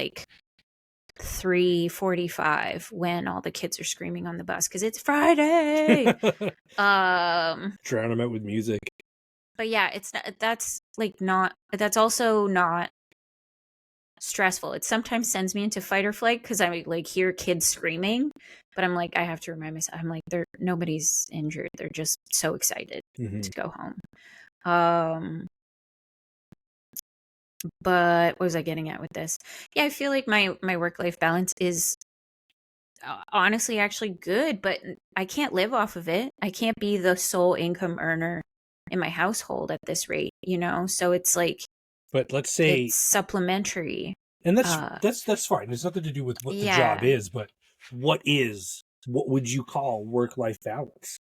3:45 when all the kids are screaming on the bus because it's Friday. Drown them out with music. But yeah, it's not, that's also not stressful. It sometimes sends me into fight or flight because I hear kids screaming, but I'm I have to remind myself, I'm nobody's injured. They're just so excited to go home. But what was I getting at with this? Yeah, I feel like my work-life balance is honestly actually good, but I can't live off of it. I can't be the sole income earner in my household at this rate, so it's but let's say it's supplementary. And that's fine. It's nothing to do with what the job is, but what would you call work-life balance?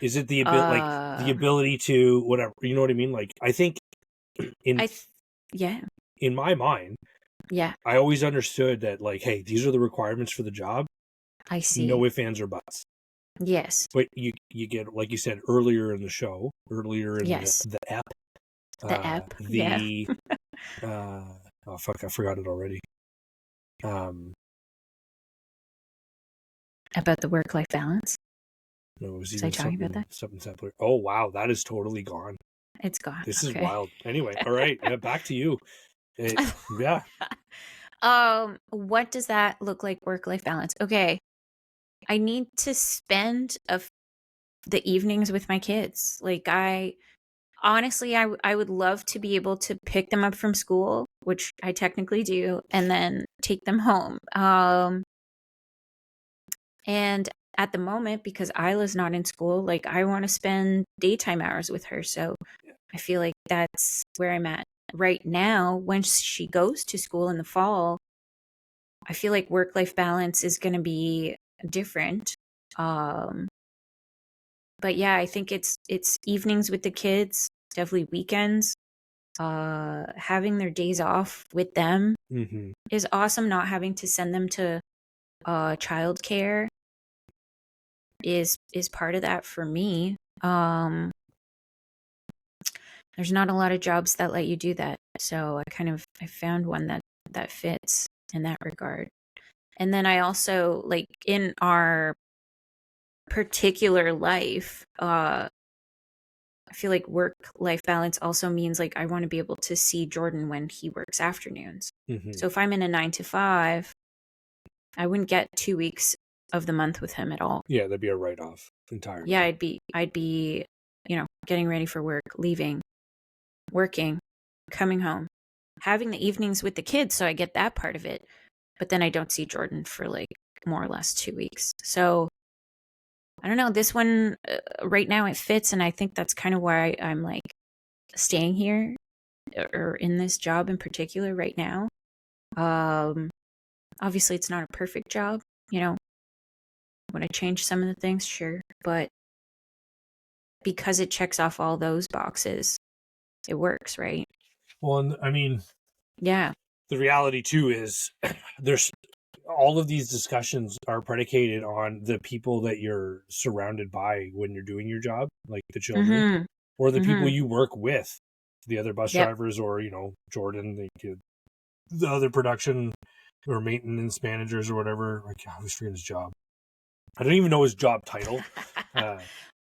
Is it the ability, the ability to whatever, you know what I mean? I think in my mind, I always understood that hey, these are the requirements for the job. I see. No ifs, ands, or buts. Yes. But you get, like you said earlier in the show, the app. The app. Oh fuck, I forgot it already. About the work-life balance? No, it was even talking about that? Something simpler. Oh wow, that is totally gone. It's gone. This is wild. Anyway, all right, back to you. Yeah. What does that look like, work-life balance? Okay. I need to spend the evenings with my kids. Honestly, I would love to be able to pick them up from school, which I technically do, and then take them home. And at the moment, because Isla's not in school, I want to spend daytime hours with her. So I feel like that's where I'm at right now. When she goes to school in the fall, I feel like work-life balance is going to be different. But yeah, I think it's evenings with the kids, definitely weekends. Having their days off with them is awesome. Not having to send them to childcare is part of that for me. There's not a lot of jobs that let you do that, so I found one that fits in that regard. And then I also in our particular life, I feel like work-life balance also means I want to be able to see Jordan when he works afternoons. So if I'm in a 9 to 5, I wouldn't get 2 weeks of the month with him at all. Yeah, that'd be a write-off entirely. Yeah, I'd be, getting ready for work, leaving, working, coming home, having the evenings with the kids, so I get that part of it. But then I don't see Jordan for more or less 2 weeks. So I don't know, this one right now it fits, and I think that's kind of why I'm staying here or in this job in particular right now. Obviously it's not a perfect job, would I change some of the things? Sure. But because it checks off all those boxes, it works, right? Well, I mean, yeah. The reality too is there's all of these discussions are predicated on the people that you're surrounded by when you're doing your job, like the children or the people you work with, the other bus drivers or, Jordan, the other production or maintenance managers or whatever. I always forget his job. I don't even know his job title.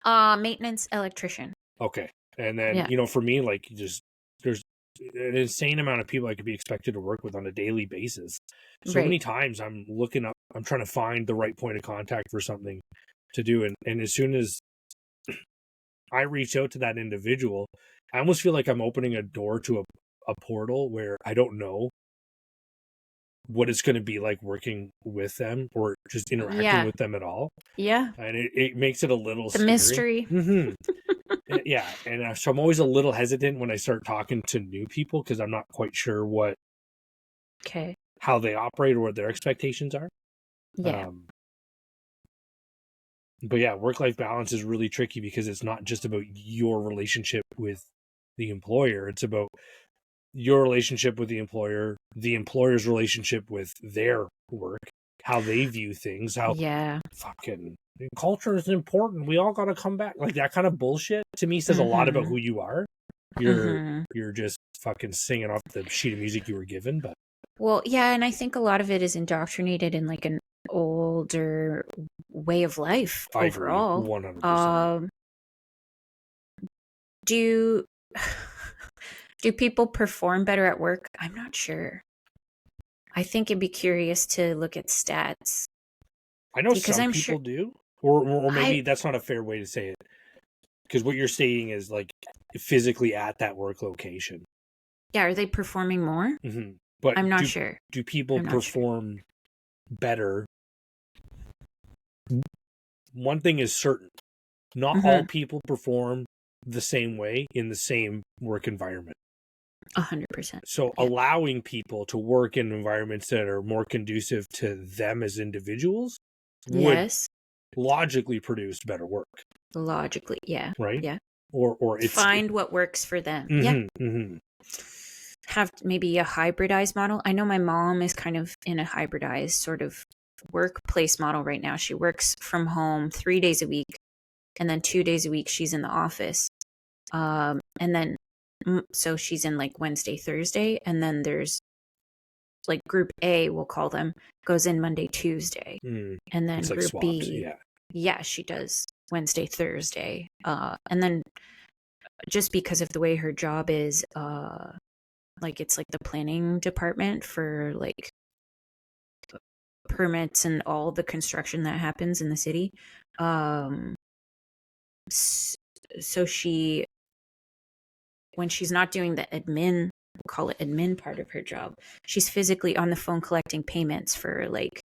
Maintenance electrician. Okay. And then, for me, there's an insane amount of people I could be expected to work with on a daily basis. So many times I'm trying to find the right point of contact for something to do. And as soon as I reach out to that individual, I almost feel like I'm opening a door to a portal where I don't know what it's going to be like working with them or just interacting with them at all. Yeah. And it makes it a little The scary. mystery. Mm-hmm. Yeah. And so I'm always a little hesitant when I start talking to new people because I'm not quite sure how they operate or what their expectations are. Yeah. But yeah, work-life balance is really tricky because it's not just about your relationship with the employer. It's about your relationship with the employer's relationship with their work, how they view things, how fucking culture is important. We all got to come back. Like that kind of bullshit to me says a lot about who you are. You're just fucking singing off the sheet of music you were given. But well, yeah, and I think a lot of it is indoctrinated in like an older way of life overall. I agree, 100%. Do people perform better at work? I'm not sure. I think it'd be curious to look at stats. I know some people do, or maybe that's not a fair way to say it. Because what you're saying is like physically at that work location. Yeah, are they performing more? Mm-hmm. But I'm not sure. Do people perform better? One thing is certain. Not all people perform the same way in the same work environment. 100%. So allowing people to work in environments that are more conducive to them as individuals would logically produce better work. Logically, yeah. Right? Yeah. Or find what works for them. Have maybe a hybridized model. I know my mom is kind of in a hybridized sort of workplace model right now. She works from home 3 days a week, and then 2 days a week she's in the office. And then so she's in like Wednesday, Thursday, and then there's like group A, we'll call them, goes in Monday, Tuesday. And then group swaps, B, she does Wednesday, Thursday. And then just because of the way her job is, like it's like the planning department for like permits and all the construction that happens in the city. So she, when she's not doing the admin, we'll call it admin part of her job, she's physically on the phone collecting payments for like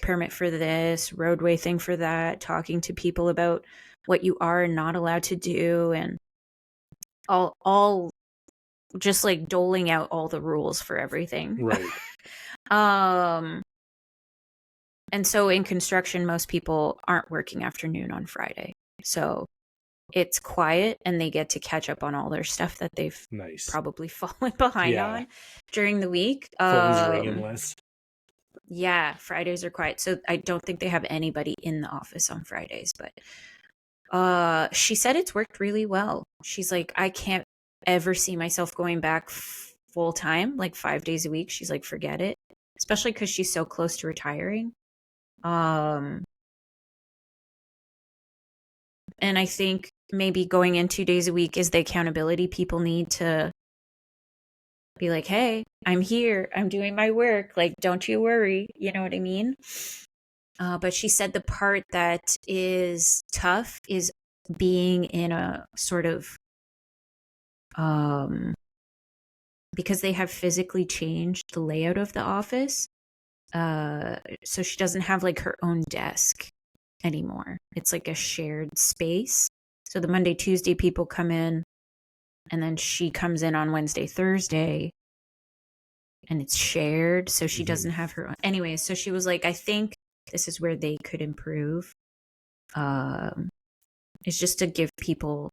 permit for this, roadway thing for that, talking to people about what you are and not allowed to do, and all just like doling out all the rules for everything. Right. And so in construction, most people aren't working afternoon on Friday. So it's quiet and they get to catch up on all their stuff that they've probably fallen behind on during the week. Phones ringing less. Yeah, Fridays are quiet. So I don't think they have anybody in the office on Fridays, but she said it's worked really well. She's like, I can't ever see myself going back full time, like 5 days a week. She's like, forget it, especially because she's so close to retiring. And I think maybe going in 2 days a week is the accountability people need to be like, hey, I'm here, I'm doing my work, like, don't you worry, you know what I mean? But she said the part that is tough is being in a sort of because they have physically changed the layout of the office, so she doesn't have like her own desk anymore. It's like a shared space. So the Monday, Tuesday people come in, and then she comes in on Wednesday, Thursday, and it's shared. So she doesn't have her own. Anyway, so she was like, I think this is where they could improve. It's just to give people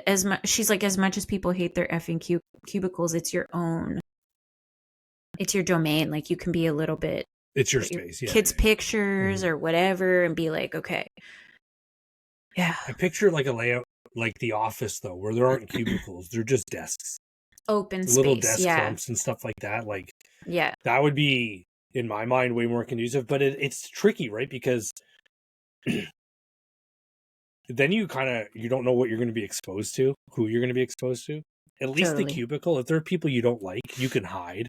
as much. She's like, as much as people hate their effing cubicles, it's your own. It's your domain. Like, you can be a little bit. It's your space. Yeah. Kids' pictures or whatever, and be like, okay. Yeah. I picture like a layout like the office though, where there aren't cubicles. They're just desks. Open space. Little desk clumps and stuff like that. Like, that would be, in my mind, way more conducive. But it's tricky, right? Because then you don't know what you're going to be exposed to, who you're going to be exposed to. At least the cubicle, if there are people you don't like, you can hide.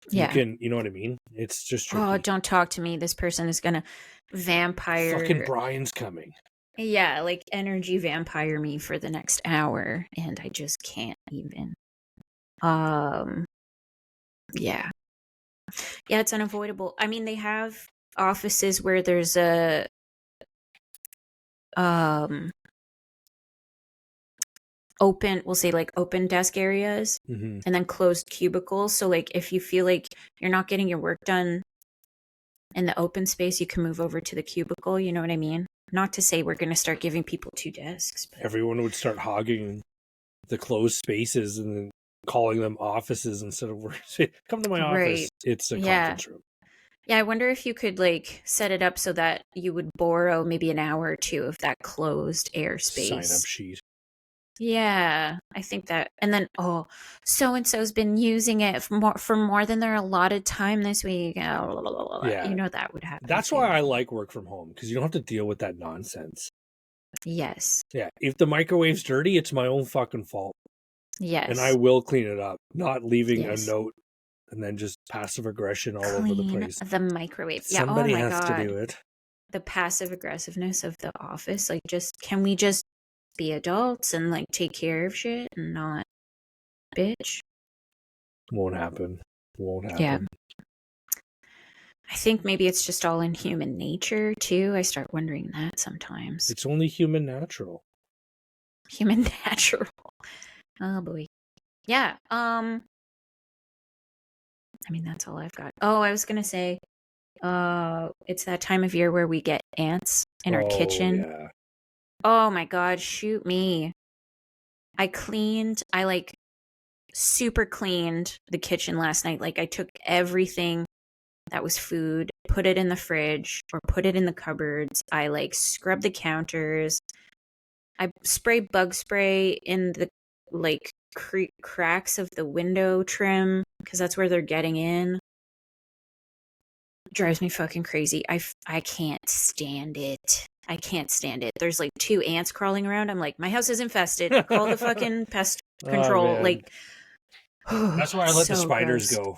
You can, you know what I mean? It's just tricky. Oh, don't talk to me. This person is going to vampire. Fucking Brian's coming. Yeah, like energy vampire me for the next hour, and I just can't even. Yeah. Yeah, it's unavoidable. I mean, they have offices where there's a um open, we'll say like open desk areas, Mm-hmm. and then closed cubicles. So like if you feel like you're not getting your work done in the open space, you can move over to the cubicle, you know what I mean? Not to say we're going to start giving people 2 desks, but Everyone would start hogging the closed spaces and then calling them offices instead of work. Come to my office. right. It's a Yeah. conference room. Yeah, I wonder if you could like set it up so that you would borrow maybe an hour or 2 of that closed airspace. Sign up sheet. Yeah, I think that. And then, oh, so and so's been using it for more than their allotted time this week. Yeah. You know that would happen. That's too. why I like work from home, because you don't have to deal with that nonsense. Yes. Yeah. If the microwave's dirty, it's my own fucking fault. Yes. And I will clean it up, not leaving Yes. a note and then just passive aggression all Clean over the place. the microwave. Yeah. Somebody Oh my has God. to do it. The passive aggressiveness of the office. Like, can we just be adults and like take care of shit and not bitch? Won't happen. Won't happen. Yeah. I think maybe it's just all in human nature too. I start wondering that sometimes. It's only human natural. Human natural. Oh boy. Yeah. I mean, that's all I've got. Oh, I was gonna say, it's that time of year where we get ants in our kitchen. Yeah. Oh my God, shoot me. I like super cleaned the kitchen last night. Like I took everything that was food, put it in the fridge or put it in the cupboards. I like scrubbed the counters. I sprayed bug spray in the like cracks of the window trim because that's where they're getting in. Drives me fucking crazy. I can't stand it. I can't stand it. There's like 2 ants crawling around. I'm like, my house is infested. Call the fucking pest control. Man. Like, that's why I let the so spiders gross. go.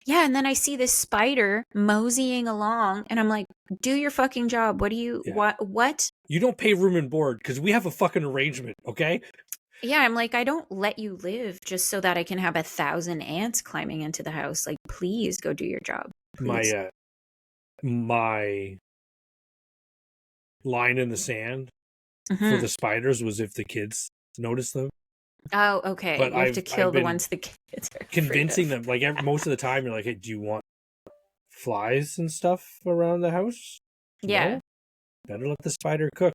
Yeah, and then I see this spider moseying along, and I'm like, do your fucking job. What do you, what? You don't pay room and board because we have a fucking arrangement, okay? Yeah, I'm like, I don't let you live just so that I can have 1,000 ants climbing into the house. Like, please go do your job. Please. My line in the sand for the spiders was if the kids notice them. Oh, okay. But you have to kill the ones the kids are convincing them. Like most of the time, you're like, "Hey, do you want flies and stuff around the house?" Yeah. No? Better let the spider cook.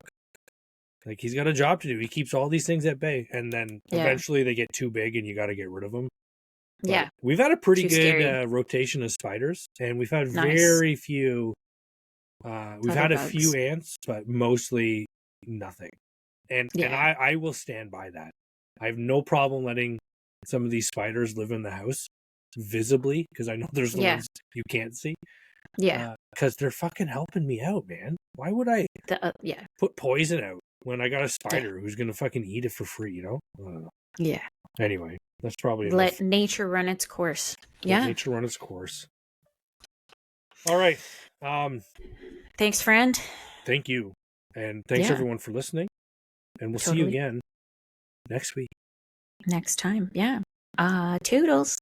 Like he's got a job to do. He keeps all these things at bay, and then eventually they get too big, and you got to get rid of them. But yeah, we've had a pretty good rotation of spiders, and we've had very few. We've had a few ants, but mostly nothing. And I will stand by that. I have no problem letting some of these spiders live in the house visibly, because I know there's the ones you can't see. Yeah. Because they're fucking helping me out, man. Why would I put poison out when I got a spider who's going to fucking eat it for free, you know? I don't know. Yeah. Anyway, that's probably let nature run its course. Let nature run its course. All right. Thanks, friend. Thank you. And thanks everyone for listening. And we'll see you again next week. Next time. Yeah. Toodles.